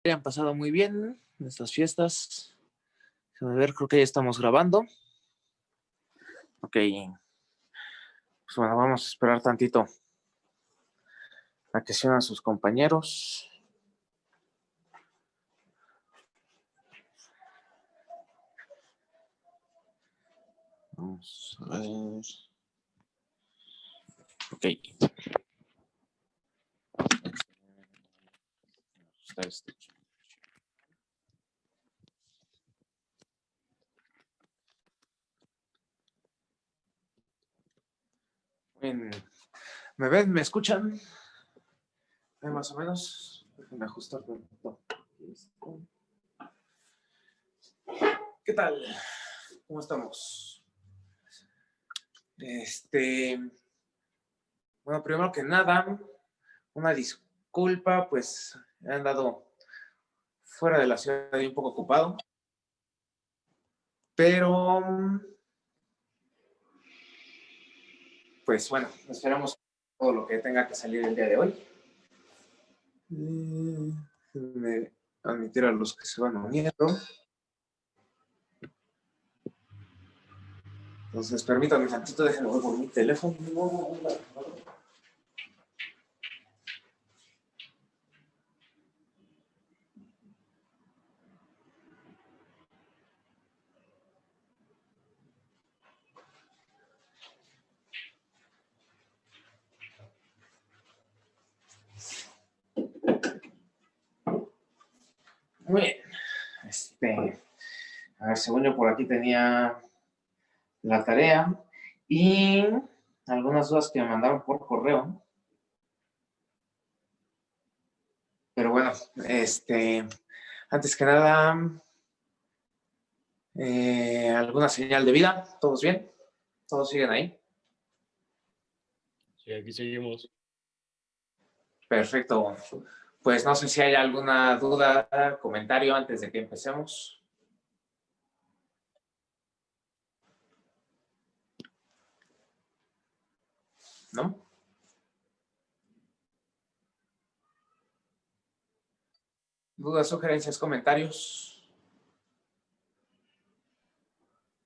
hayan pasado muy bien en estas fiestas. Déjame ver, creo que ya estamos grabando. Ok, pues bueno, vamos a esperar tantito a que se unan sus compañeros. Vamos a ver. Ok. Bien. ¿Me ven? ¿Me escuchan? Más o menos. Déjenme ajustar un poquito. ¿Qué tal? ¿Cómo estamos? Bueno, primero que nada, una disculpa, pues he andado fuera de la ciudad y un poco ocupado, pero pues bueno, esperamos todo lo que tenga que salir el día de hoy. Déjenme admitir a los que se van uniendo. Entonces, permítanme un tantito, déjenme ver por mi teléfono. Muy bien. A ver, según yo por aquí tenía la tarea y algunas dudas que me mandaron por correo. Pero bueno, antes que nada, ¿alguna señal de vida? ¿Todos bien? ¿Todos siguen ahí? Sí, aquí seguimos. Perfecto. Pues no sé si hay alguna duda, comentario antes de que empecemos. ¿No? ¿Dudas, sugerencias, comentarios?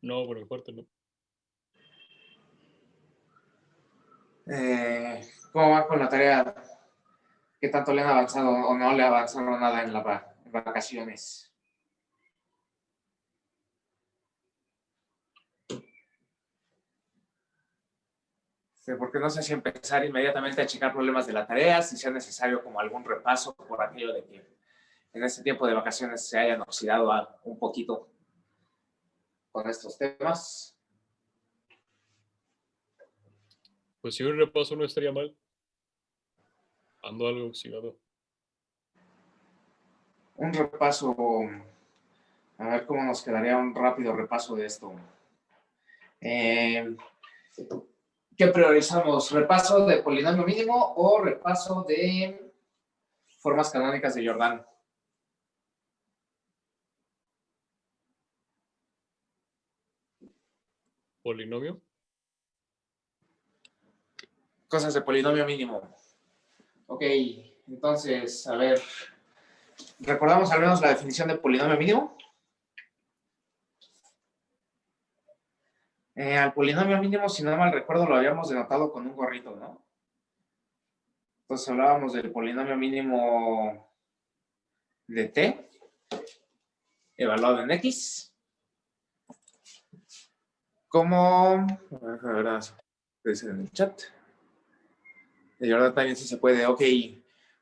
No, por mi parte no. ¿Cómo va con la tarea? ¿Qué tanto le han avanzado o no le ha avanzado nada en las vacaciones? Porque no sé si empezar inmediatamente a checar problemas de la tarea, si sea necesario como algún repaso por aquello de que en este tiempo de vacaciones se hayan oxidado un poquito con estos temas. Pues si un repaso no estaría mal. Ando algo oxidado. Un repaso, a ver cómo nos quedaría un rápido repaso de esto. ¿Qué priorizamos? ¿Repaso de polinomio mínimo o repaso de formas canónicas de Jordan? ¿Polinomio? Cosas de polinomio mínimo. Ok, entonces, a ver, ¿recordamos al menos la definición de polinomio mínimo? Al polinomio mínimo, si no mal recuerdo, lo habíamos denotado con un gorrito, ¿no? Entonces hablábamos del polinomio mínimo de t, evaluado en x, como, a ver, puede ser en el chat. De verdad también sí se puede, ok.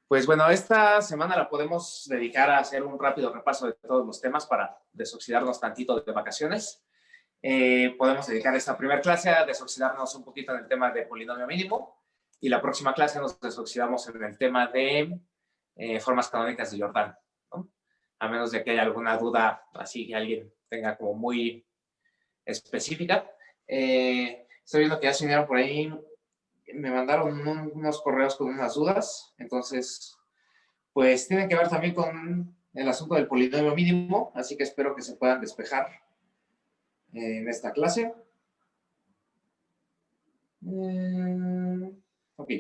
Pues bueno, esta semana la podemos dedicar a hacer un rápido repaso de todos los temas para desoxidarnos tantito de vacaciones. Podemos dedicar esta primera clase a desoxidarnos un poquito en el tema de polinomio mínimo y la próxima clase nos desoxidamos en el tema de formas canónicas de Jordan, ¿no? A menos de que haya alguna duda así que alguien tenga como muy específica. Estoy viendo que ya se unieron por ahí, me mandaron unos correos con unas dudas, entonces pues tienen que ver también con el asunto del polinomio mínimo, así que espero que se puedan despejar en esta clase. Ok.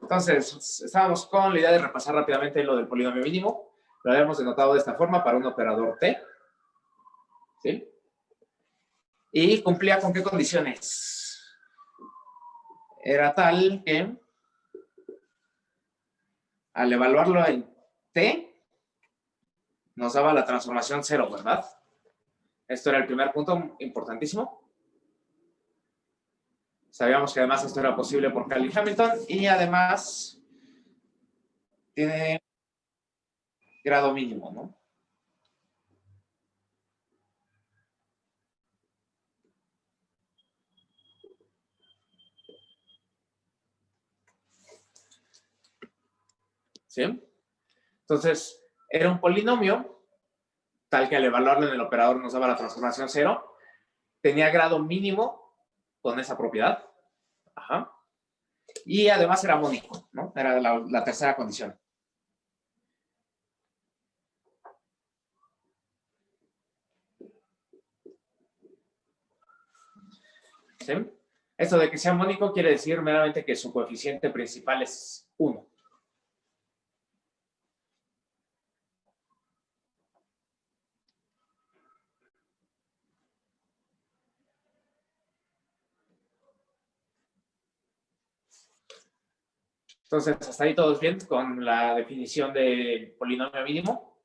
Entonces, estábamos con la idea de repasar rápidamente lo del polinomio mínimo. Lo habíamos denotado de esta forma para un operador T. ¿Sí? Y cumplía con qué condiciones. Era tal que al evaluarlo en T, nos daba la transformación 0, ¿verdad? Esto era el primer punto importantísimo. Sabíamos que además esto era posible por Cali Hamilton y además tiene grado mínimo, ¿no? ¿Sí? Entonces, era un polinomio tal que al evaluarlo en el operador nos daba la transformación 0. Tenía grado mínimo con esa propiedad. Ajá. Y además era mónico, ¿no? Era la tercera condición. ¿Sí? Esto de que sea mónico quiere decir meramente que su coeficiente principal es 1. Entonces, hasta ahí todos bien con la definición de polinomio mínimo.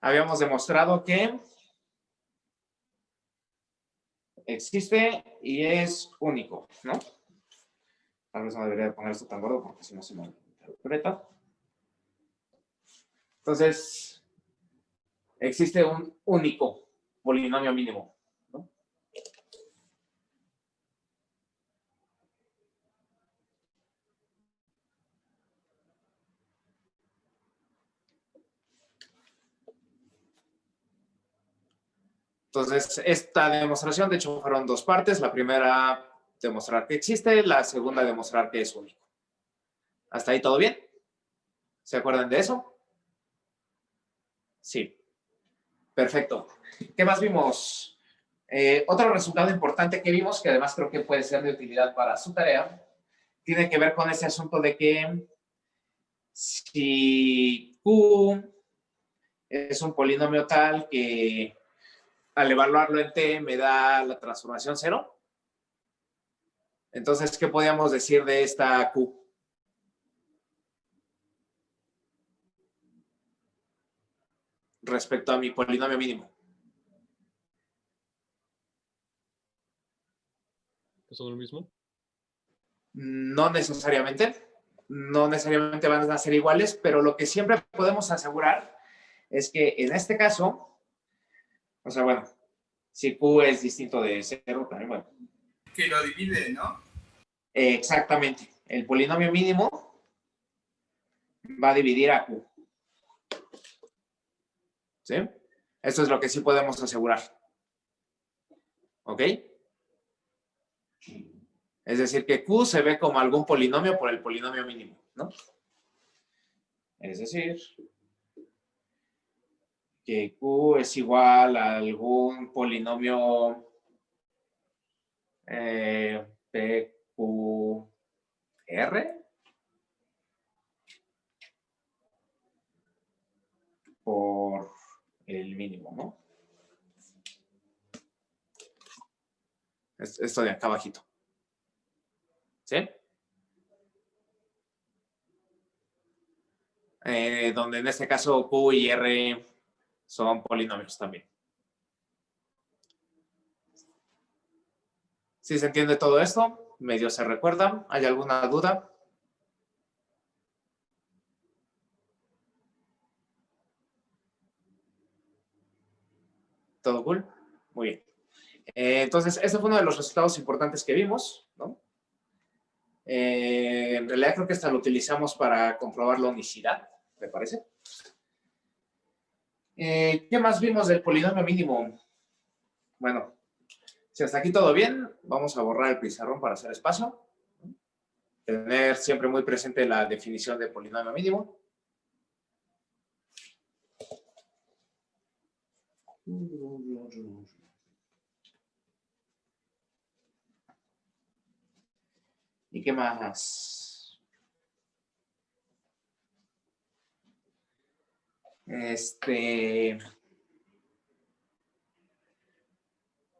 Habíamos demostrado que existe y es único, ¿no? Tal vez no debería poner esto tan gordo porque si no se me interpreta. Entonces, existe un único polinomio mínimo, ¿no? Entonces, esta demostración, de hecho, fueron dos partes. La primera, demostrar que existe. La segunda, demostrar que es único. ¿Hasta ahí todo bien? ¿Se acuerdan de eso? Sí. Perfecto. ¿Qué más vimos? Otro resultado importante que vimos, que además creo que puede ser de utilidad para su tarea, tiene que ver con ese asunto de que si Q es un polinomio tal que al evaluarlo en T me da la transformación 0. Entonces, ¿qué podríamos decir de esta Q? Respecto a mi polinomio mínimo. ¿Son lo mismo? No necesariamente. No necesariamente van a ser iguales, pero lo que siempre podemos asegurar es que en este caso, o sea, bueno, si Q es distinto de 0, también, bueno. Que lo divide, ¿no? Exactamente. El polinomio mínimo va a dividir a Q. ¿Sí? Esto es lo que sí podemos asegurar. ¿Ok? Es decir, que Q se ve como algún polinomio por el polinomio mínimo, ¿no? Es decir, que Q es igual a algún polinomio PQR por el mínimo, ¿no? Esto de acá abajito. ¿Sí? Donde en este caso Q y R son polinomios también. ¿Sí se entiende todo esto? ¿Medio se recuerda? ¿Hay alguna duda? ¿Todo cool? Muy bien. Entonces, este fue uno de los resultados importantes que vimos, ¿no? En realidad creo que esta lo utilizamos para comprobar la unicidad, ¿me parece? ¿Qué más vimos del polinomio mínimo? Bueno, si hasta aquí todo bien, vamos a borrar el pizarrón para hacer espacio. Tener siempre muy presente la definición de polinomio mínimo. ¿Y qué más?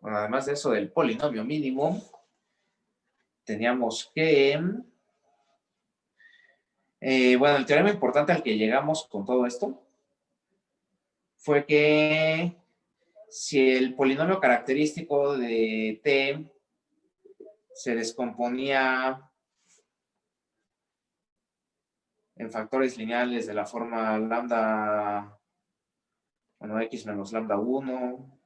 Bueno, además de eso del polinomio mínimo, teníamos que... bueno, el teorema importante al que llegamos con todo esto fue que si el polinomio característico de t se descomponía en factores lineales de la forma lambda, bueno, x menos lambda 1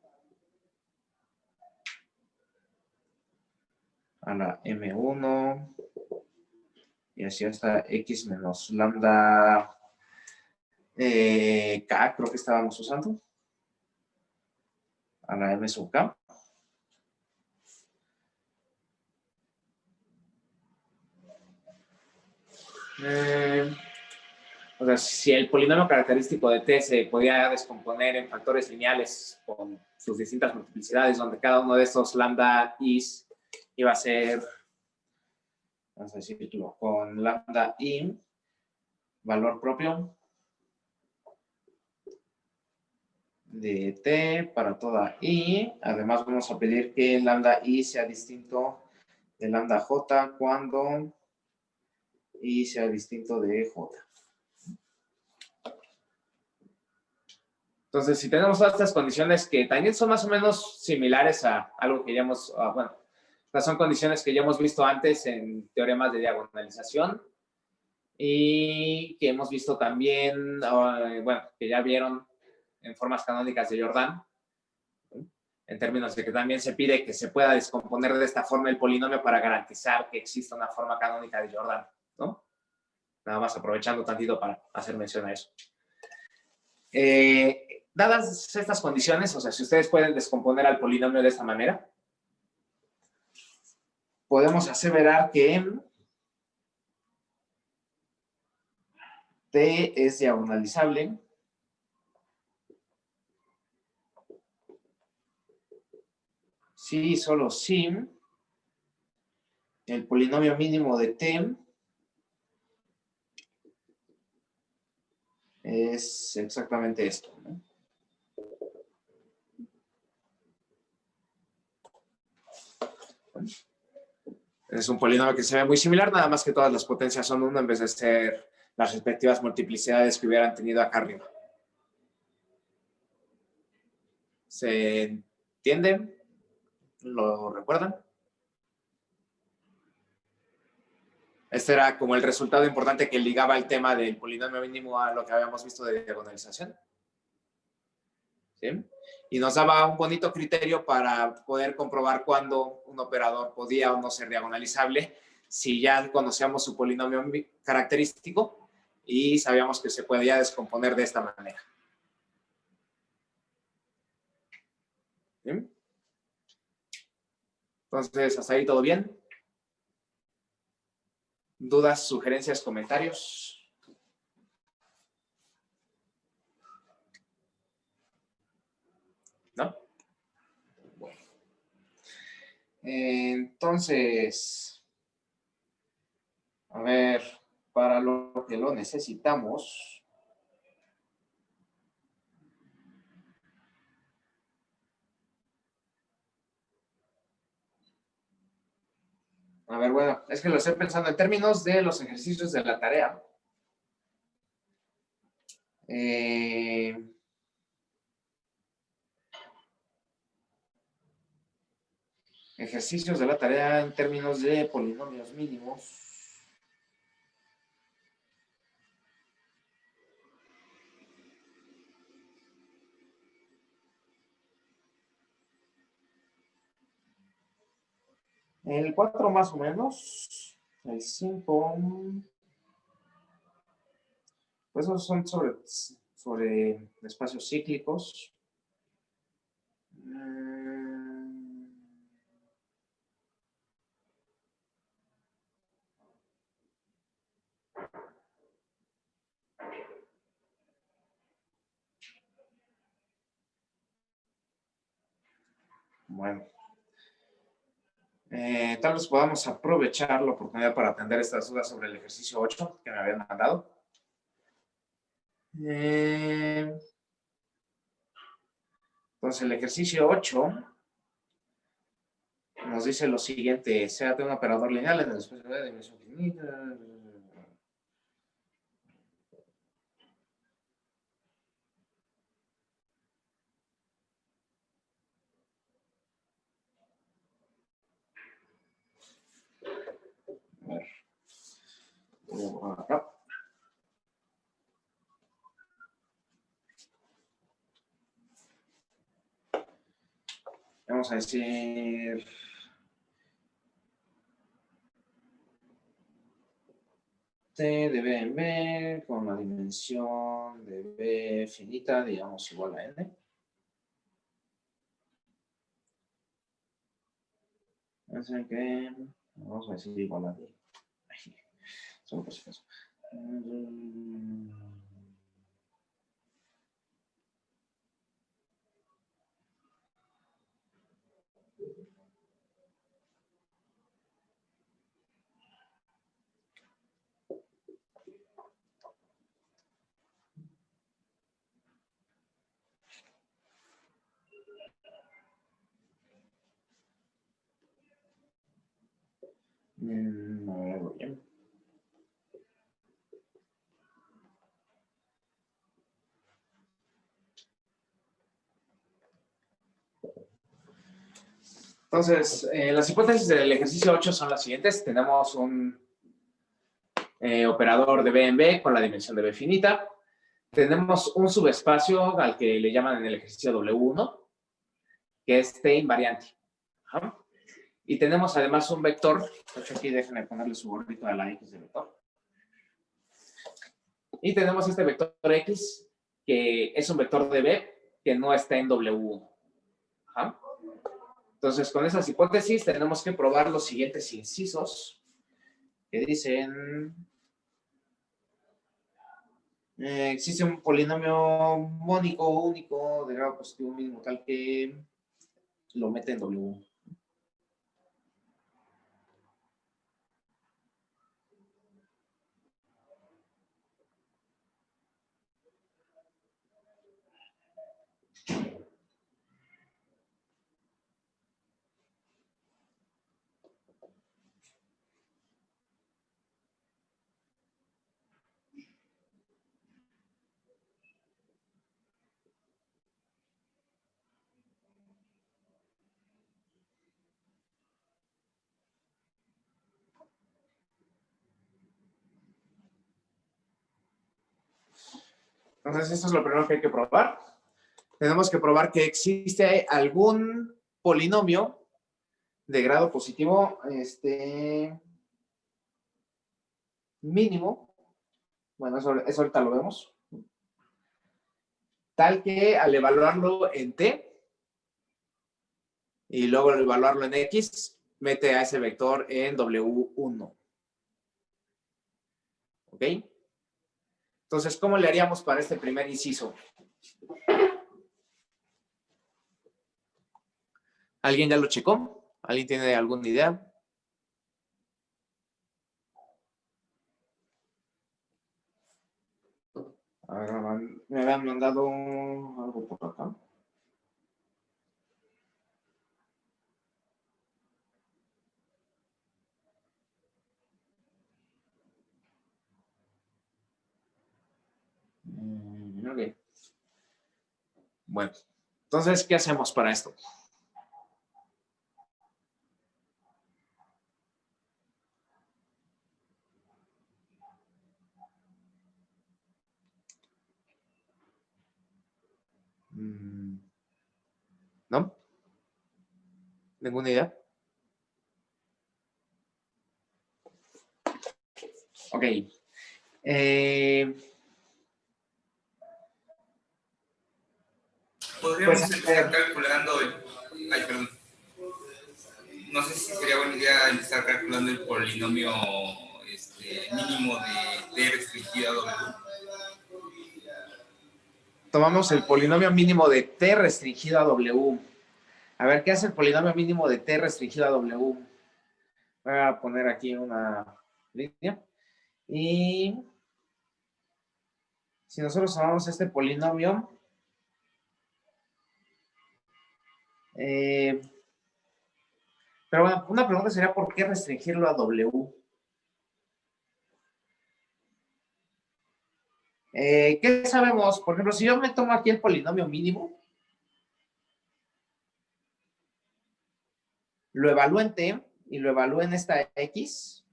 a la m1 y así hasta x menos lambda k, creo que estábamos usando, a la m sub k. O sea, si el polinomio característico de t se podía descomponer en factores lineales con sus distintas multiplicidades, donde cada uno de estos lambda i's iba a ser, vamos a decirlo, con lambda i, valor propio de t para toda i. Además, vamos a pedir que lambda i sea distinto de lambda j cuando i sea distinto de j. Entonces, si tenemos todas estas condiciones que también son más o menos similares a algo que ya hemos, bueno, estas son condiciones que ya hemos visto antes en teoremas de diagonalización y que hemos visto también, bueno, que ya vieron en formas canónicas de Jordan, en términos de que también se pide que se pueda descomponer de esta forma el polinomio para garantizar que exista una forma canónica de Jordan, ¿no? Nada más aprovechando tantito para hacer mención a eso. Dadas estas condiciones, o sea, si ustedes pueden descomponer al polinomio de esta manera, podemos aseverar que t es diagonalizable si y solo si el polinomio mínimo de t es exactamente esto, ¿no? Es un polinomio que se ve muy similar, nada más que todas las potencias son 1 en vez de ser las respectivas multiplicidades que hubieran tenido acá arriba. ¿Se entiende? ¿Lo recuerdan? Este era como el resultado importante que ligaba el tema del polinomio mínimo a lo que habíamos visto de diagonalización. ¿Sí? Y nos daba un bonito criterio para poder comprobar cuándo un operador podía o no ser diagonalizable, si ya conocíamos su polinomio característico y sabíamos que se podía descomponer de esta manera. ¿Sí? Entonces, ¿hasta ahí todo bien? ¿Dudas, sugerencias, comentarios? ¿No? Bueno. Entonces, a ver, para lo que lo necesitamos, a ver, bueno, es que lo estoy pensando en términos de los ejercicios de la tarea. Ejercicios de la tarea en términos de polinomios mínimos. El 4 más o menos. El 5. Pues esos son sobre espacios cíclicos. Bueno. Tal vez podamos aprovechar la oportunidad para atender estas dudas sobre el ejercicio 8 que me habían mandado. Entonces, el ejercicio 8 nos dice lo siguiente: sea un operador lineal en el espacio de dimensión finita. A ver. Acá. Vamos a decir T de B en B con la dimensión de B finita, digamos, igual a N. Así que vamos a decir igual a D. Ay, solo por si acaso. A ver, voy bien. Entonces, las hipótesis del ejercicio 8 son las siguientes. Tenemos un operador de B en B con la dimensión de B finita. Tenemos un subespacio al que le llaman en el ejercicio W1, que es T invariante. Ajá. Y tenemos además un vector. De hecho, aquí déjenme ponerle su gorrito a la X de vector. Y tenemos este vector X, que es un vector de B que no está en W1. Ajá. Entonces, con esas hipótesis tenemos que probar los siguientes incisos que dicen: existe un polinomio mónico único de grado positivo mínimo tal que lo mete en W. Entonces, esto es lo primero que hay que probar. Tenemos que probar que existe algún polinomio de grado positivo mínimo. Bueno, eso ahorita lo vemos. Tal que al evaluarlo en T y luego al evaluarlo en X, mete a ese vector en W1. ¿Ok? Entonces, ¿cómo le haríamos para este primer inciso? ¿Alguien ya lo checó? ¿Alguien tiene alguna idea? A ver, me habían mandado algo por acá. Ok. Bueno, entonces, ¿qué hacemos para esto? ¿No? ¿Ninguna idea? Ok. Podríamos Pues, empezar calculando ay, perdón. No sé si sería buena idea empezar calculando el polinomio mínimo de T restringido a W. tomamos el polinomio mínimo de T restringido a W. A ver, ¿qué hace el polinomio mínimo de T restringido a W? Voy a poner aquí una línea. Y si nosotros tomamos este polinomio, Pero bueno, una pregunta sería, ¿por qué restringirlo a W? ¿Qué sabemos? Por ejemplo, si yo me tomo aquí el polinomio mínimo, lo evalúo en T y lo evalúo en esta X,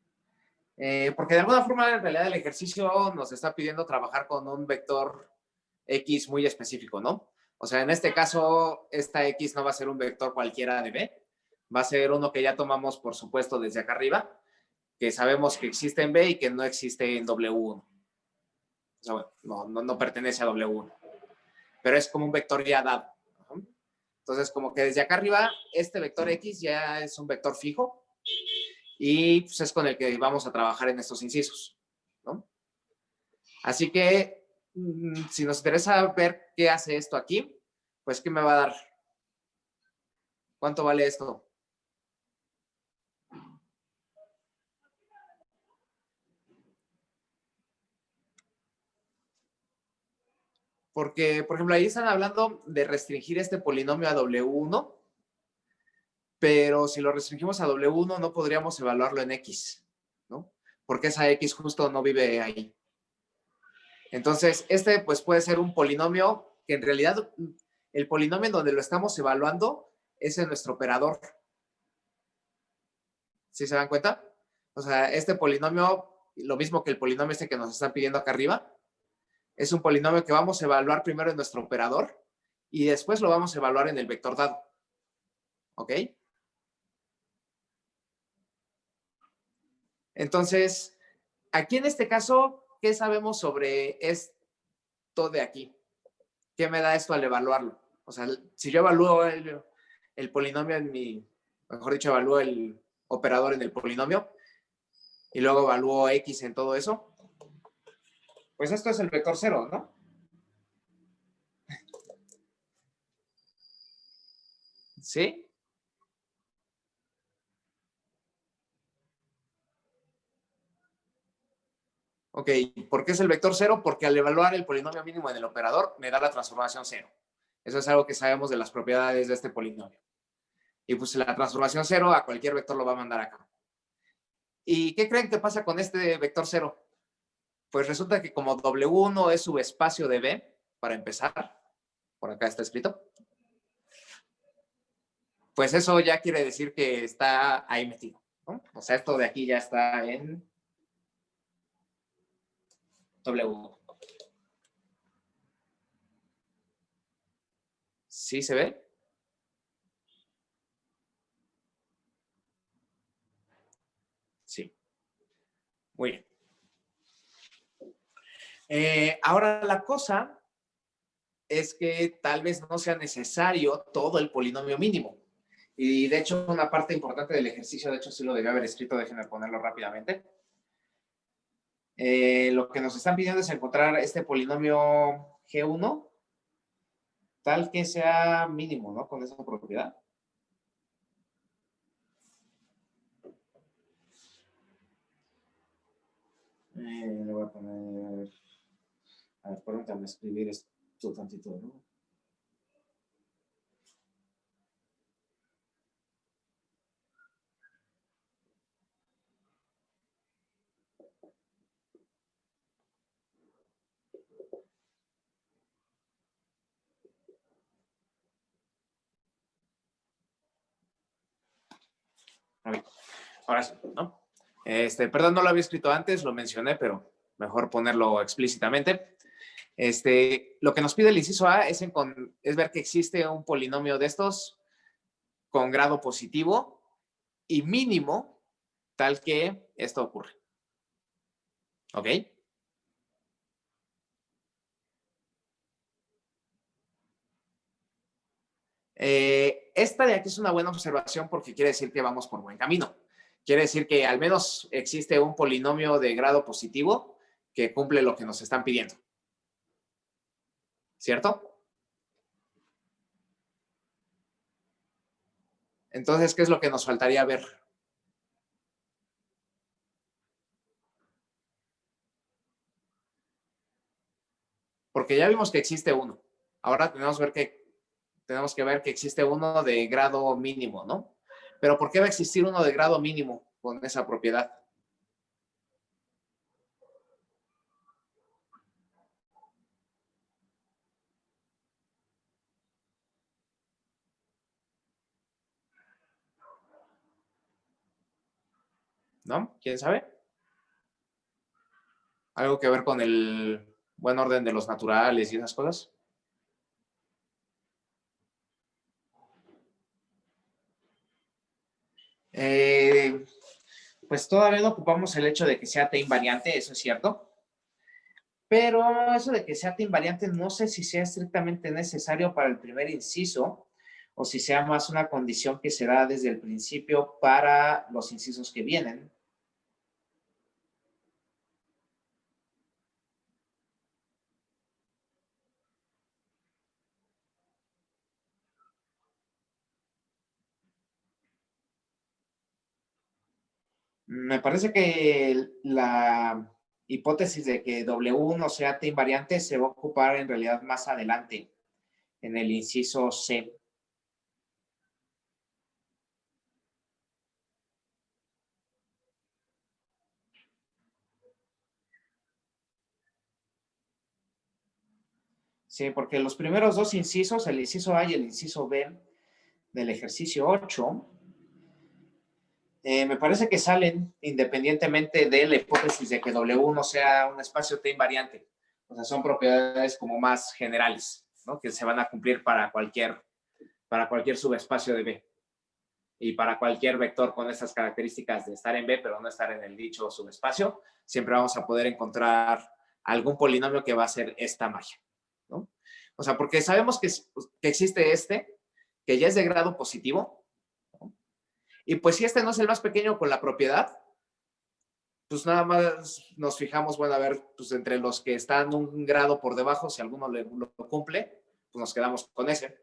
porque de alguna forma en realidad el ejercicio nos está pidiendo trabajar con un vector X muy específico, ¿no? O sea, en este caso, esta X no va a ser un vector cualquiera de B, va a ser uno que ya tomamos, por supuesto, desde acá arriba, que sabemos que existe en B y que no existe en W1. O sea, bueno, no pertenece a W1, pero es como un vector ya dado. Entonces, como que desde acá arriba, este vector X ya es un vector fijo y pues, es con el que vamos a trabajar en estos incisos, ¿no? Así que, si nos interesa ver qué hace esto aquí, pues, ¿qué me va a dar? ¿Cuánto vale esto? Porque, por ejemplo, ahí están hablando de restringir este polinomio a W1, pero si lo restringimos a W1 no podríamos evaluarlo en X, ¿no? Porque esa X justo no vive ahí. Entonces, este pues puede ser un polinomio que en realidad el polinomio en donde lo estamos evaluando es en nuestro operador. ¿Sí se dan cuenta? O sea, este polinomio, lo mismo que el polinomio este que nos están pidiendo acá arriba, es un polinomio que vamos a evaluar primero en nuestro operador y después lo vamos a evaluar en el vector dado. ¿Ok? Entonces, aquí en este caso, ¿qué sabemos sobre esto de aquí? ¿Qué me da esto al evaluarlo? O sea, si yo evalúo el polinomio en mi, mejor dicho, evalúo el operador en el polinomio y luego evalúo X en todo eso, pues esto es el vector cero, ¿no? ¿Sí? Ok, ¿por qué es el vector cero? Porque al evaluar el polinomio mínimo en el operador me da la transformación cero. Eso es algo que sabemos de las propiedades de este polinomio. Y pues la transformación cero a cualquier vector lo va a mandar acá. ¿Y qué creen que pasa con este vector cero? Pues resulta que como W1 es subespacio de B, para empezar, por acá está escrito, pues eso ya quiere decir que está ahí metido, ¿no? O sea, esto de aquí ya está en W1. ¿Sí se ve? Sí. Muy bien. Ahora la cosa es que tal vez no sea necesario todo el polinomio mínimo. Y de hecho, una parte importante del ejercicio, de hecho sí lo debía haber escrito, déjenme ponerlo rápidamente. Lo que nos están pidiendo es encontrar este polinomio G1 tal que sea mínimo, ¿no? Con esa propiedad. Le voy a poner... A ver, permítame escribir esto tantito, ¿no? A ver, ahora sí, ¿no? Perdón, no lo había escrito antes, lo mencioné, pero mejor ponerlo explícitamente. Lo que nos pide el inciso A es ver que existe un polinomio de estos con grado positivo y mínimo tal que esto ocurre. ¿Ok? Esta de aquí es una buena observación porque quiere decir que vamos por buen camino. Quiere decir que al menos existe un polinomio de grado positivo que cumple lo que nos están pidiendo. ¿Cierto? Entonces, ¿qué es lo que nos faltaría ver? Porque ya vimos que existe uno. Ahora tenemos que ver tenemos que ver que existe uno de grado mínimo, ¿no? Pero ¿por qué va a existir uno de grado mínimo con esa propiedad? ¿No? ¿Quién sabe? ¿Algo que ver con el buen orden de los naturales y esas cosas? Pues todavía no ocupamos el hecho de que sea T invariante, eso es cierto. Pero eso de que sea T invariante no sé si sea estrictamente necesario para el primer inciso o si sea más una condición que se da desde el principio para los incisos que vienen. Me parece que la hipótesis de que W no sea T invariante se va a ocupar en realidad más adelante, en el inciso C. Sí, porque los primeros dos incisos, el inciso A y el inciso B del ejercicio 8, me parece que salen independientemente de la hipótesis de que W no sea un espacio T invariante. O sea, son propiedades como más generales, ¿no? Que se van a cumplir para cualquier subespacio de B y para cualquier vector con estas características de estar en B pero no estar en el dicho subespacio, siempre vamos a poder encontrar algún polinomio que va a ser esta magia, ¿no? O sea, porque sabemos que existe este, que ya es de grado positivo, ¿no? Y pues si este no es el más pequeño con la propiedad, pues nada más nos fijamos, bueno, a ver, pues entre los que están un grado por debajo, si alguno lo cumple, pues nos quedamos con ese.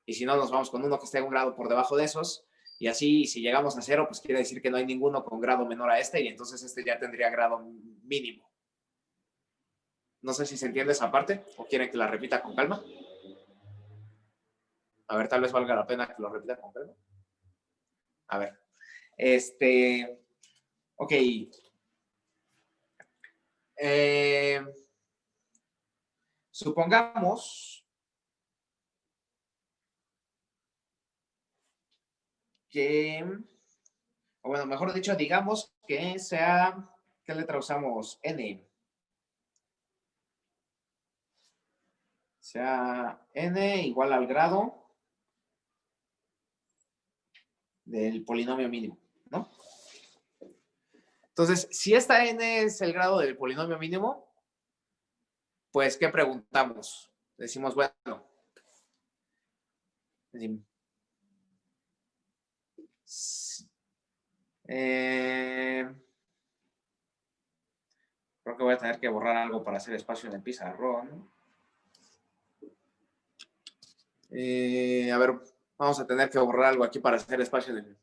Y si no, nos vamos con uno que esté un grado por debajo de esos. Y así, si llegamos a 0, pues quiere decir que no hay ninguno con grado menor a este, y entonces este ya tendría grado mínimo. No sé si se entiende esa parte, o quieren que la repita con calma. A ver, tal vez valga la pena que lo repita con calma. A ver. Ok. Supongamos que, o bueno, mejor dicho, digamos que sea, ¿qué letra usamos? N. Sea N igual al grado del polinomio mínimo, ¿no? Entonces, si esta N es el grado del polinomio mínimo, pues, ¿qué preguntamos? Decimos, bueno, creo que voy a tener que borrar algo para hacer espacio en el pizarrón. A ver, vamos a tener que borrar algo aquí para hacer espacio en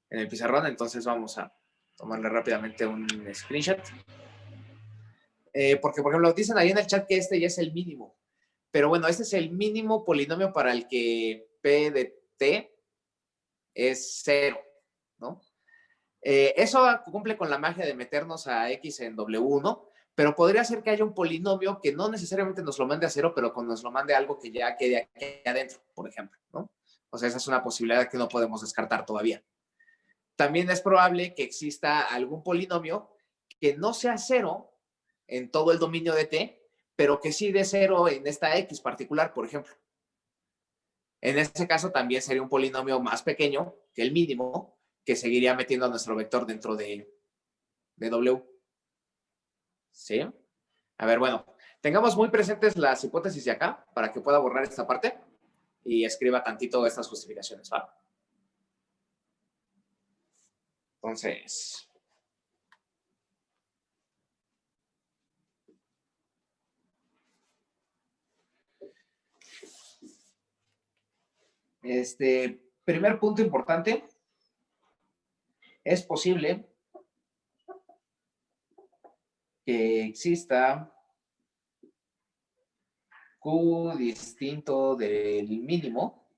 el pizarrón, entonces vamos a tomarle rápidamente un screenshot. Porque, por ejemplo, dicen ahí en el chat que este ya es el mínimo. Pero bueno, este es el mínimo polinomio para el que P de T es 0, ¿no? Eso cumple con la magia de meternos a X en W1, pero podría ser que haya un polinomio que no necesariamente nos lo mande a 0, pero que nos lo mande a algo que ya quede aquí adentro, por ejemplo, ¿no? O sea, esa es una posibilidad que no podemos descartar todavía. También es probable que exista algún polinomio que no sea 0 en todo el dominio de T, pero que sí de 0 en esta X particular, por ejemplo. En ese caso también sería un polinomio más pequeño que el mínimo, que seguiría metiendo a nuestro vector dentro de W. ¿Sí? A ver, bueno, tengamos muy presentes las hipótesis de acá para que pueda borrar esta parte y escriba tantito estas justificaciones, ¿va? Entonces, primer punto importante, es posible que exista Q distinto del mínimo,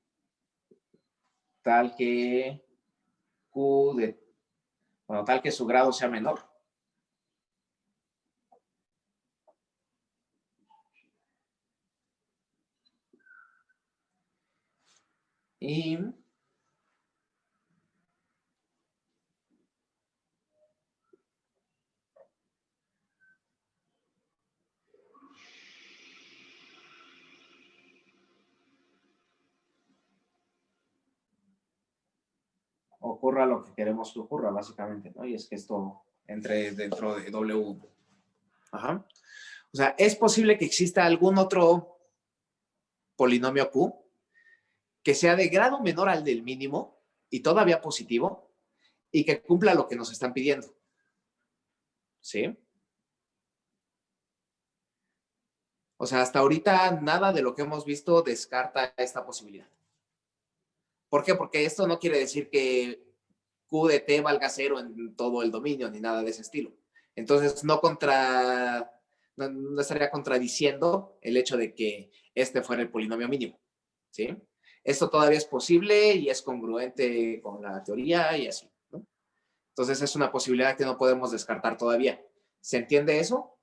tal que tal que su grado sea menor. Y ocurra lo que queremos que ocurra, básicamente, ¿no? Y es que esto entre dentro de W1. Ajá. O sea, es posible que exista algún otro polinomio Q que sea de grado menor al del mínimo y todavía positivo y que cumpla lo que nos están pidiendo. ¿Sí? O sea, hasta ahorita nada de lo que hemos visto descarta esta posibilidad. ¿Por qué? Porque esto no quiere decir que Q de T valga 0 en todo el dominio ni nada de ese estilo. Entonces, no estaría contradiciendo el hecho de que este fuera el polinomio mínimo. ¿Sí? Esto todavía es posible y es congruente con la teoría y así, ¿no? Entonces, es una posibilidad que no podemos descartar todavía. ¿Se entiende eso?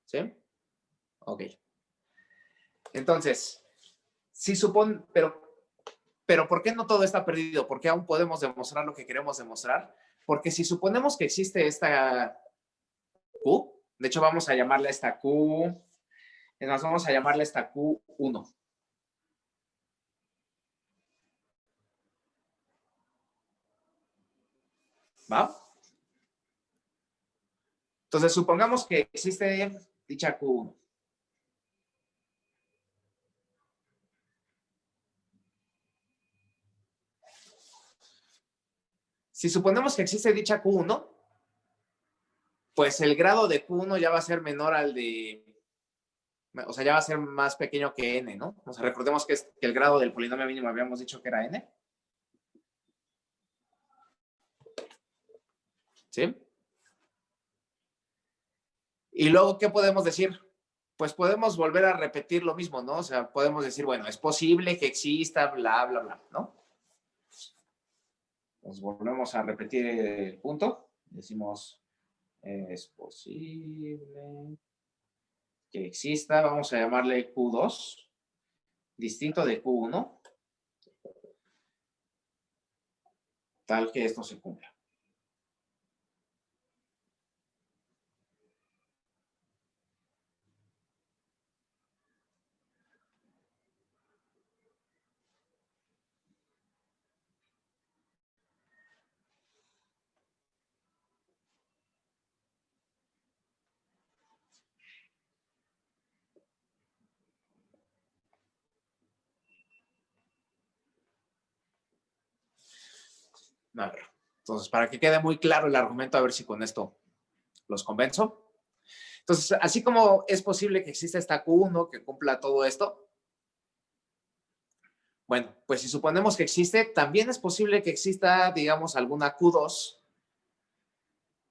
¿Sí? Ok. Entonces, pero ¿por qué no todo está perdido? ¿Por qué aún podemos demostrar lo que queremos demostrar? Porque si suponemos que existe esta Q, de hecho vamos a llamarla esta Q, nos vamos a llamarla esta Q1. ¿Va? Entonces supongamos que existe dicha Q1. Si suponemos que existe dicha Q1, pues el grado de Q1 ya va a ser menor al de, o sea, ya va a ser más pequeño que n, ¿no? O sea, recordemos que el grado del polinomio mínimo habíamos dicho que era n. ¿Sí? Y luego, ¿qué podemos decir? Pues podemos volver a repetir lo mismo, ¿no? O sea, podemos decir, bueno, es posible que exista, bla, bla, bla, ¿no? Pues volvemos a repetir el punto. Decimos, es posible que exista, vamos a llamarle Q2, distinto de Q1, tal que esto se cumpla. A ver, entonces, para que quede muy claro el argumento, a ver si con esto los convenzo. Entonces, así como es posible que exista esta Q1 que cumpla todo esto, bueno, pues si suponemos que existe, también es posible que exista, digamos, alguna Q2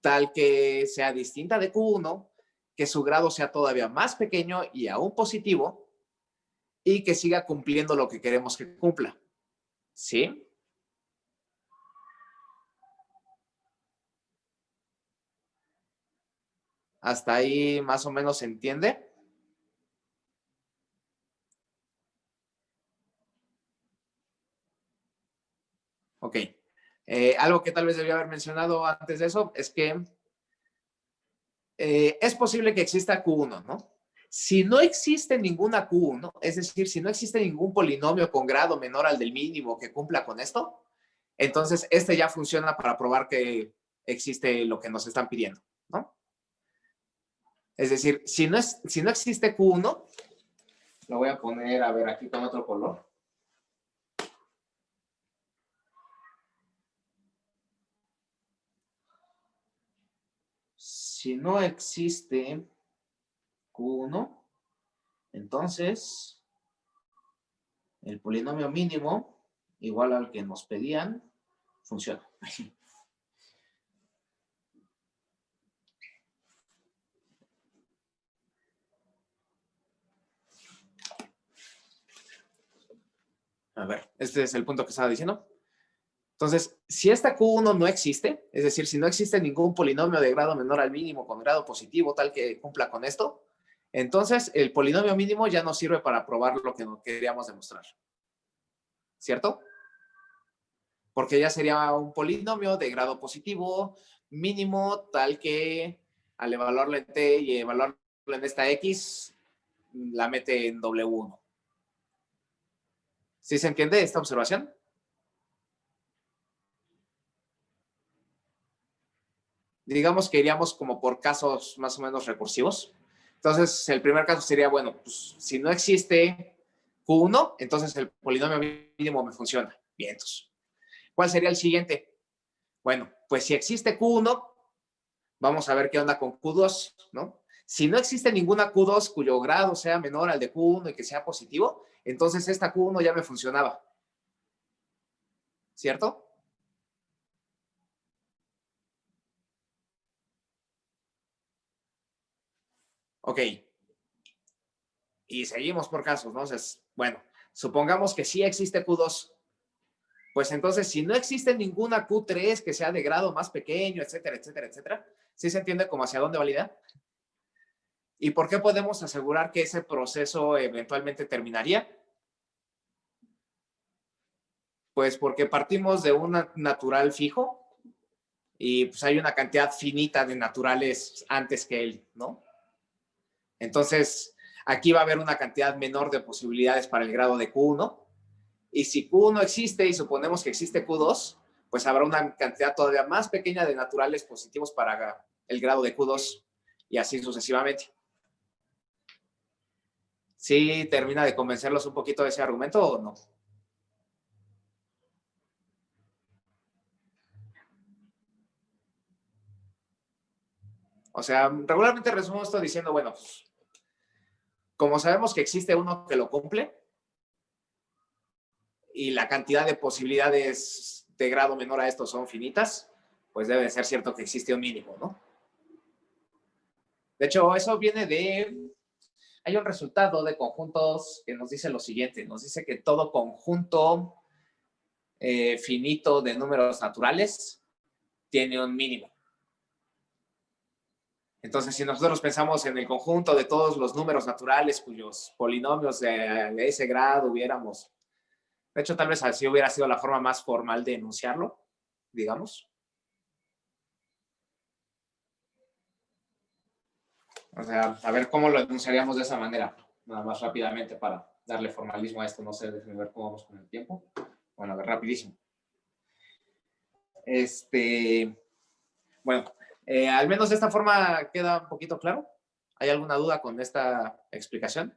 tal que sea distinta de Q1, que su grado sea todavía más pequeño y aún positivo, y que siga cumpliendo lo que queremos que cumpla. ¿Sí? ¿Hasta ahí más o menos se entiende? Ok. Algo que tal vez debía haber mencionado antes de eso es que es posible que exista Q1, ¿no? Si no existe ninguna Q1, es decir, si no existe ningún polinomio con grado menor al del mínimo que cumpla con esto, entonces este ya funciona para probar que existe lo que nos están pidiendo, ¿no? Es decir, si no existe Q1, lo voy a poner, a ver, aquí con otro color. Si no existe Q1, entonces el polinomio mínimo igual al que nos pedían funciona. A ver, este es el punto que estaba diciendo. Entonces, si esta Q1 no existe, es decir, si no existe ningún polinomio de grado menor al mínimo con grado positivo tal que cumpla con esto, entonces el polinomio mínimo ya no sirve para probar lo que queríamos demostrar. ¿Cierto? Porque ya sería un polinomio de grado positivo mínimo tal que al evaluarlo en t y evaluarlo en esta x, la mete en W1. ¿Sí se entiende esta observación? Digamos que iríamos como por casos más o menos recursivos. Entonces, el primer caso sería, bueno, pues si no existe Q1, entonces el polinomio mínimo me funciona. Bien, entonces, ¿cuál sería el siguiente? Bueno, pues si existe Q1, vamos a ver qué onda con Q2, ¿no? Si no existe ninguna Q2 cuyo grado sea menor al de Q1 y que sea positivo, entonces esta Q1 ya me funcionaba. ¿Cierto? Ok. Y seguimos por casos, ¿no? Entonces, bueno, supongamos que sí existe Q2. Pues entonces, si no existe ninguna Q3 que sea de grado más pequeño, etcétera, etcétera, etcétera, ¿sí se entiende como hacia dónde valida? ¿Y por qué podemos asegurar que ese proceso eventualmente terminaría? Pues porque partimos de un natural fijo y pues hay una cantidad finita de naturales antes que él, ¿no? Entonces, aquí va a haber una cantidad menor de posibilidades para el grado de Q1. Y si Q1 existe y suponemos que existe Q2, pues habrá una cantidad todavía más pequeña de naturales positivos para el grado de Q2 y así sucesivamente. ¿Sí termina de convencerlos un poquito de ese argumento o no? O sea, regularmente resumo esto diciendo, bueno, pues, como sabemos que existe uno que lo cumple y la cantidad de posibilidades de grado menor a esto son finitas, pues debe ser cierto que existe un mínimo, ¿no? De hecho, eso viene de... Hay un resultado de conjuntos que nos dice lo siguiente, nos dice que todo conjunto finito de números naturales tiene un mínimo. Entonces, si nosotros pensamos en el conjunto de todos los números naturales cuyos polinomios de ese grado hubiéramos, de hecho, tal vez así hubiera sido la forma más formal de enunciarlo, digamos. O sea, a ver cómo lo enunciaríamos de esa manera, nada más rápidamente para darle formalismo a esto. No sé, déjenme ver cómo vamos con el tiempo. Bueno, a ver, rapidísimo. Bueno, al menos de esta forma queda un poquito claro. ¿Hay alguna duda con esta explicación?